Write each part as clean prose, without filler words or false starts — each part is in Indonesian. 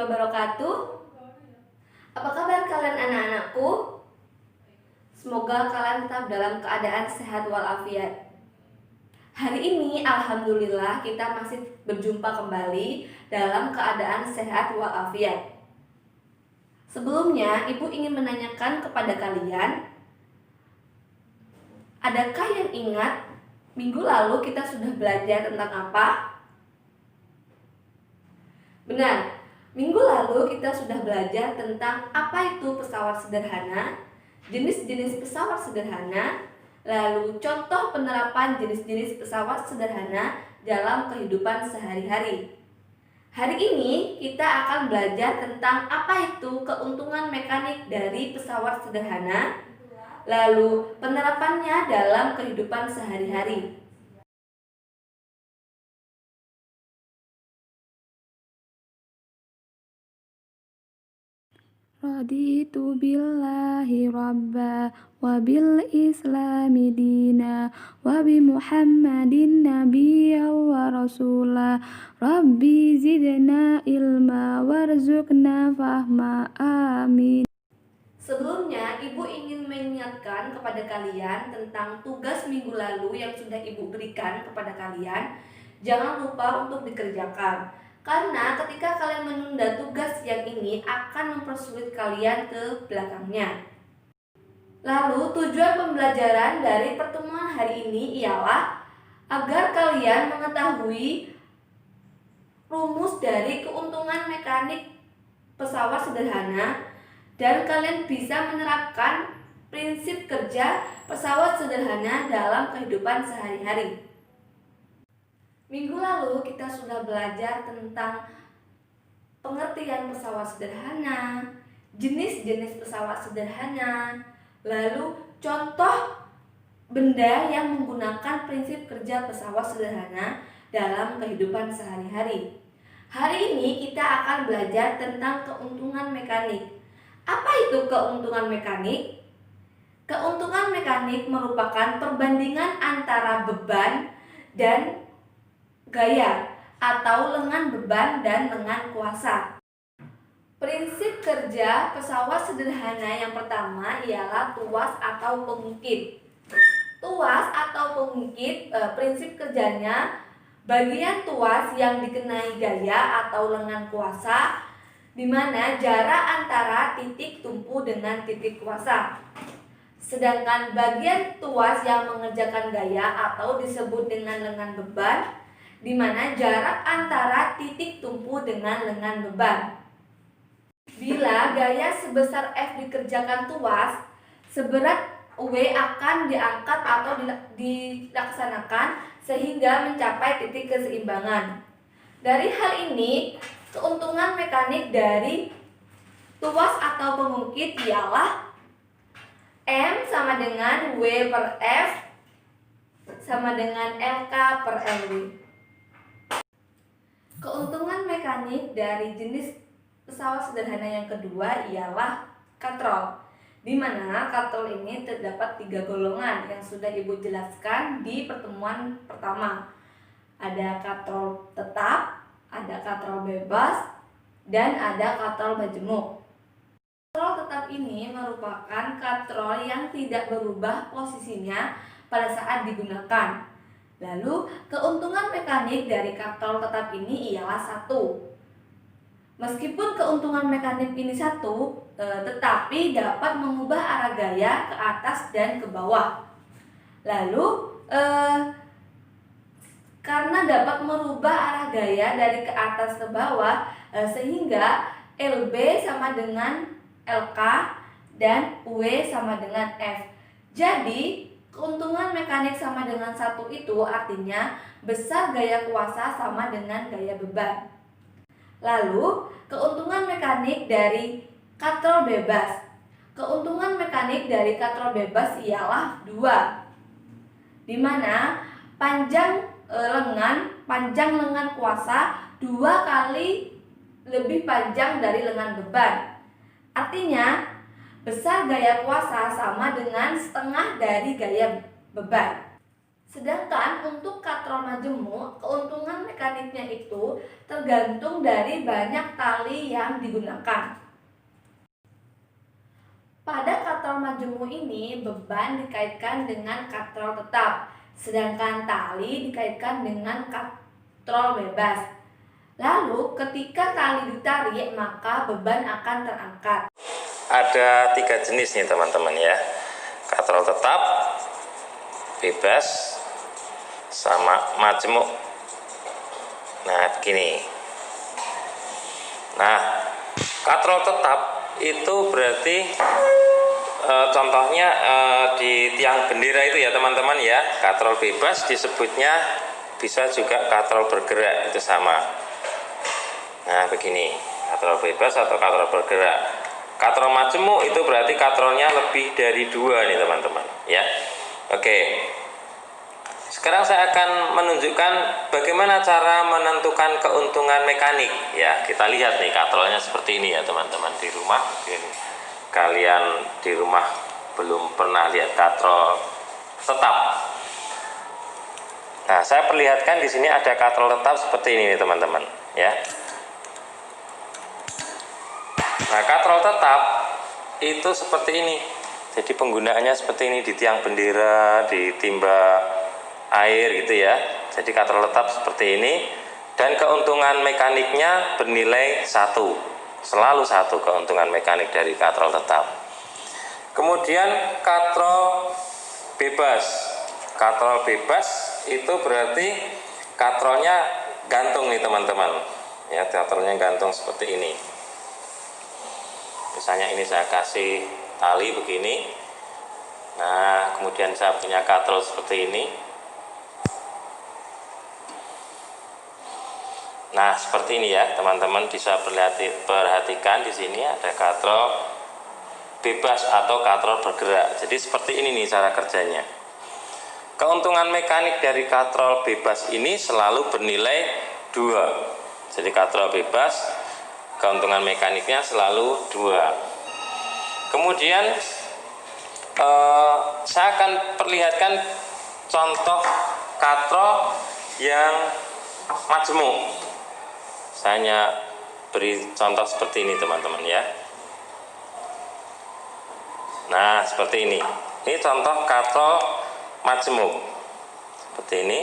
wabarakatuh. Apa kabar kalian anak-anakku? Semoga kalian tetap dalam keadaan sehat walafiat. Hari ini alhamdulillah kita masih berjumpa kembali dalam keadaan sehat walafiat. Sebelumnya, Ibu ingin menanyakan kepada kalian, adakah yang ingat minggu lalu kita sudah belajar tentang apa? Benar, minggu lalu kita sudah belajar tentang apa itu pesawat sederhana, jenis-jenis pesawat sederhana, lalu contoh penerapan jenis-jenis pesawat sederhana dalam kehidupan sehari-hari. Hari ini kita akan belajar tentang apa itu keuntungan mekanik dari pesawat sederhana, lalu penerapannya dalam kehidupan sehari-hari. Raditu billahi rabba wa bil islami dina wa bi muhammadin nabiyya wa rasula rabbi zidna ilma warzuqna fahma amin. Sebelumnya, Ibu ingin mengingatkan kepada kalian tentang tugas minggu lalu yang sudah Ibu berikan kepada kalian. Jangan lupa untuk dikerjakan, karena ketika kalian menunda tugas yang ini akan mempersulit kalian ke belakangnya. Lalu tujuan pembelajaran dari pertemuan hari ini ialah agar kalian mengetahui rumus dari keuntungan mekanik pesawat sederhana dan kalian bisa menerapkan prinsip kerja pesawat sederhana dalam kehidupan sehari-hari. Minggu lalu kita sudah belajar tentang pengertian pesawat sederhana, jenis-jenis pesawat sederhana, lalu contoh benda yang menggunakan prinsip kerja pesawat sederhana dalam kehidupan sehari-hari. Hari ini kita akan belajar tentang keuntungan mekanik. Apa itu keuntungan mekanik? Keuntungan mekanik merupakan perbandingan antara beban dan gaya atau lengan beban dan lengan kuasa. Prinsip kerja pesawat sederhana yang pertama ialah tuas atau pengungkit. Tuas atau pengungkit, prinsip kerjanya bagian tuas yang dikenai gaya atau lengan kuasa, di mana jarak antara titik tumpu dengan titik kuasa. Sedangkan bagian tuas yang mengerjakan gaya atau disebut dengan lengan beban, di mana jarak antara titik tumpu dengan lengan beban. Bila gaya sebesar F dikerjakan tuas, seberat W akan diangkat atau dilaksanakan sehingga mencapai titik keseimbangan. Dari hal ini, keuntungan mekanik dari tuas atau pengungkit ialah M sama dengan W per F sama dengan LK per LW. Keuntungan mekanik dari jenis pesawat sederhana yang kedua ialah katrol, di mana katrol ini terdapat 3 golongan yang sudah Ibu jelaskan di pertemuan pertama. Ada katrol tetap, ada katrol bebas, dan ada katrol majemuk. Katrol tetap ini merupakan katrol yang tidak berubah posisinya pada saat digunakan. Lalu, keuntungan mekanik dari katrol tetap ini ialah 1. Meskipun keuntungan mekanik ini 1, tetapi dapat mengubah arah gaya ke atas dan ke bawah. Lalu, karena dapat merubah arah gaya dari ke atas ke bawah, sehingga LB sama dengan LK dan W sama dengan F. Jadi, keuntungan mekanik sama dengan 1 itu artinya besar gaya kuasa sama dengan gaya beban. Lalu, keuntungan mekanik dari katrol bebas. Keuntungan mekanik dari katrol bebas ialah 2, di mana panjang lengan kuasa 2 kali lebih panjang dari lengan beban. Artinya, besar gaya kuasa sama dengan setengah dari gaya beban. Sedangkan untuk katrol majemuk, keuntungan mekaniknya itu tergantung dari banyak tali yang digunakan. Pada katrol majemuk ini, beban dikaitkan dengan katrol tetap, sedangkan tali dikaitkan dengan katrol bebas. Lalu, ketika tali ditarik, maka beban akan terangkat. Ada 3 jenis nih teman-teman ya, katrol tetap, bebas, sama majemuk. Nah begini. Nah katrol tetap itu berarti contohnya di tiang bendera itu ya teman-teman ya. Katrol bebas disebutnya bisa juga katrol bergerak, itu sama. Nah begini, katrol bebas atau katrol bergerak. Katrol majemuk itu berarti katrolnya lebih dari 2 nih teman-teman ya. Oke. Sekarang saya akan menunjukkan bagaimana cara menentukan keuntungan mekanik ya. Kita lihat nih katrolnya seperti ini ya teman-teman di rumah. Mungkin kalian di rumah belum pernah lihat katrol tetap. Nah, saya perlihatkan di sini ada katrol tetap seperti ini nih teman-teman ya. Nah, katrol tetap itu seperti ini. Jadi penggunaannya seperti ini di tiang bendera, di timba air gitu ya. Jadi katrol tetap seperti ini, dan keuntungan mekaniknya bernilai 1, selalu 1 keuntungan mekanik dari katrol tetap. Kemudian katrol bebas. Katrol bebas itu berarti katrolnya gantung nih teman-teman ya, katrolnya gantung seperti ini. Misalnya ini saya kasih tali begini, nah kemudian saya punya katrol seperti ini. Nah, seperti ini ya, teman-teman bisa perhatikan di sini ada katrol bebas atau katrol bergerak. Jadi seperti ini nih cara kerjanya. Keuntungan mekanik dari katrol bebas ini selalu bernilai 2. Jadi katrol bebas, keuntungan mekaniknya selalu 2. Kemudian saya akan perlihatkan contoh katrol yang majemuk. Saya hanya beri contoh seperti ini teman-teman ya. Nah seperti ini. Ini contoh katrol majemuk seperti ini.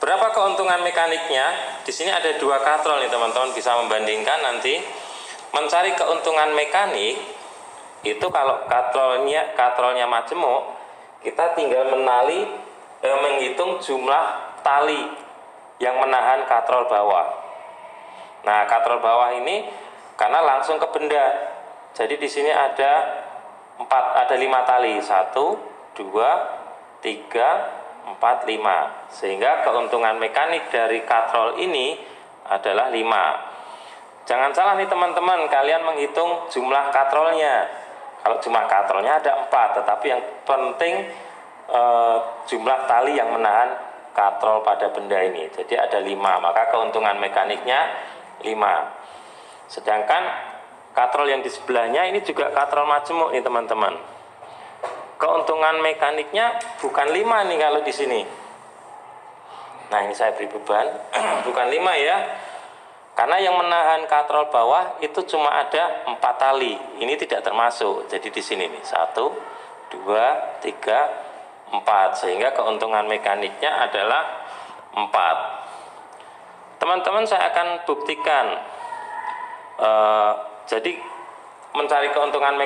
Berapa keuntungan mekaniknya? Di sini ada 2 katrol nih teman-teman, bisa membandingkan nanti. Mencari keuntungan mekanik itu kalau katrolnya majemuk, kita tinggal menghitung jumlah tali yang menahan katrol bawah. Nah, katrol bawah ini karena langsung ke benda. Jadi di sini ada 5 tali. 1, 2, 3, 4, 5. Sehingga keuntungan mekanik dari katrol ini adalah 5. Jangan salah nih teman-teman, kalian menghitung jumlah katrolnya. Kalau jumlah katrolnya ada 4, tetapi yang penting jumlah tali yang menahan katrol pada benda ini. Jadi ada 5, maka keuntungan mekaniknya 5. Sedangkan katrol yang di sebelahnya ini juga katrol majemuk nih teman-teman. Keuntungan mekaniknya bukan 5 nih kalau di sini. Nah, ini saya beri beban bukan 5 ya. Karena yang menahan katrol bawah itu cuma ada 4 tali. Ini tidak termasuk. Jadi di sini nih 1, 2, 3, 4. Sehingga keuntungan mekaniknya adalah 4. Teman-teman saya akan buktikan. Jadi mencari keuntungan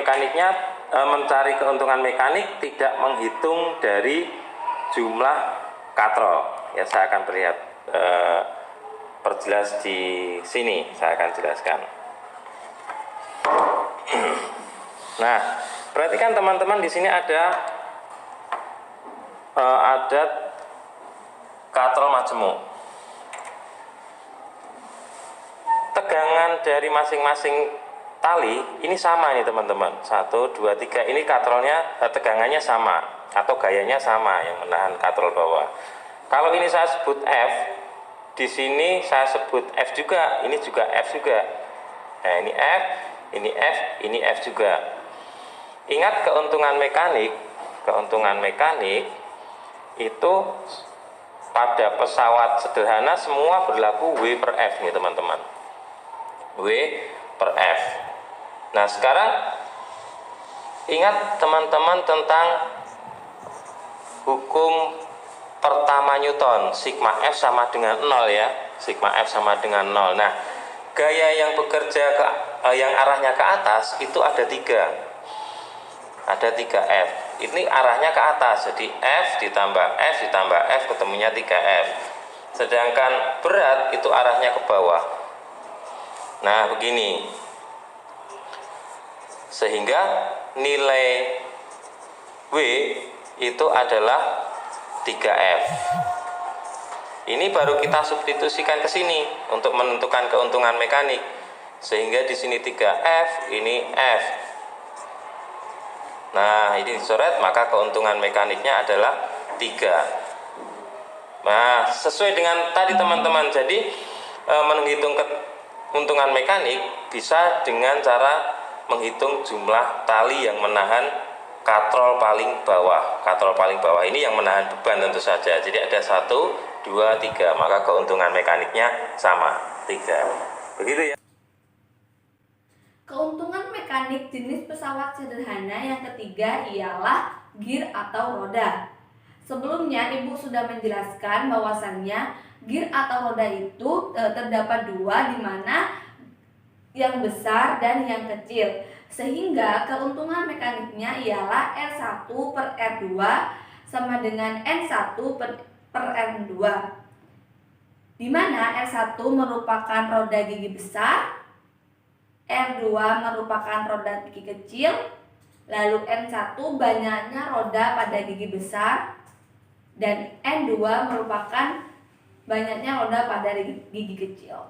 mekanik tidak menghitung dari jumlah katrol. Ya, saya akan perjelas di sini. Saya akan jelaskan. Nah, perhatikan teman-teman, di sini ada katrol majemuk. Tegangan dari masing-masing tali ini sama nih teman-teman. 1, 2, 3. Ini katrolnya tegangannya sama atau gayanya sama yang menahan katrol bawah. Kalau ini saya sebut F, di sini saya sebut F juga, ini juga F juga. Nah, ini F, ini F, ini F juga. Ingat keuntungan mekanik itu pada pesawat sederhana semua berlaku W per F nih teman-teman. W per F. Nah sekarang ingat teman-teman tentang hukum pertama Newton, sigma F sama dengan 0 ya. Sigma F sama dengan 0. Nah gaya yang bekerja yang arahnya ke atas itu ada 3. Ada 3 F. Ini arahnya ke atas, jadi F ditambah F ketemunya 3F. Sedangkan berat itu arahnya ke bawah. Nah begini, sehingga nilai W itu adalah 3F. Ini baru kita substitusikan ke sini untuk menentukan keuntungan mekanik. Sehingga di sini 3F, ini F. Nah, ini dicoret, maka keuntungan mekaniknya adalah 3. Nah, sesuai dengan tadi teman-teman, jadi menghitung keuntungan mekanik bisa dengan cara menghitung jumlah tali yang menahan katrol paling bawah. Katrol paling bawah ini yang menahan beban tentu saja. Jadi ada 1, 2, 3, maka keuntungan mekaniknya sama 3. Begitu ya. Keuntungan mekanik jenis pesawat sederhana yang ketiga ialah gear atau roda. Sebelumnya Ibu sudah menjelaskan bahwasannya gear atau roda itu terdapat 2, di mana yang besar dan yang kecil. Sehingga keuntungan mekaniknya ialah R1 per R2 sama dengan N1 per N2. Di mana R1 merupakan roda gigi besar, R2 merupakan roda gigi kecil, lalu N1 banyaknya roda pada gigi besar, dan N2 merupakan banyaknya roda pada gigi kecil.